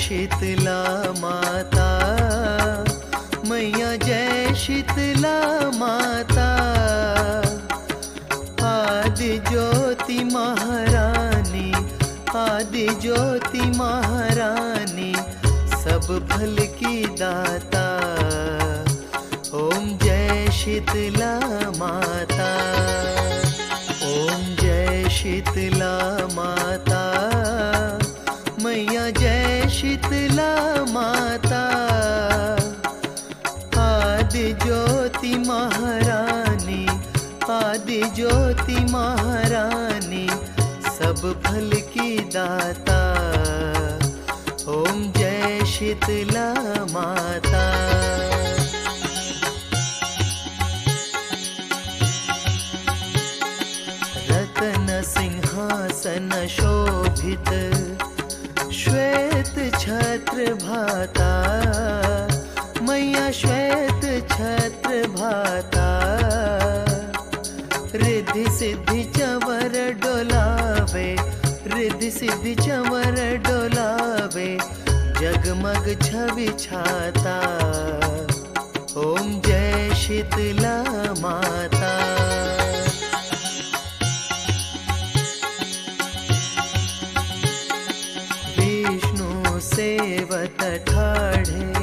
शीतला माता, मैया जय शीतला माता। आदि ज्योति महारानी, आदि ज्योति महारानी, सब फल की दाता। ओम जय शीतला माता, ओम जय शीतला माता, मैया जय शीतला माता। आदि ज्योति महारानी, आदि ज्योति महारानी, सब फल की दाता। ओम जय शीतला माता। रत्न सिंहासन शोभित, श्वेत छत्र भाता, मैया श्वेत छत्र भाता। रिद्धि सिद्धि चंवर डोलावे, रिद्धि सिद्धि चंवर डोलावे, जगमग छवि छाता। ओम जय शीतला माता। विष्णु सेवत ठाढ़े,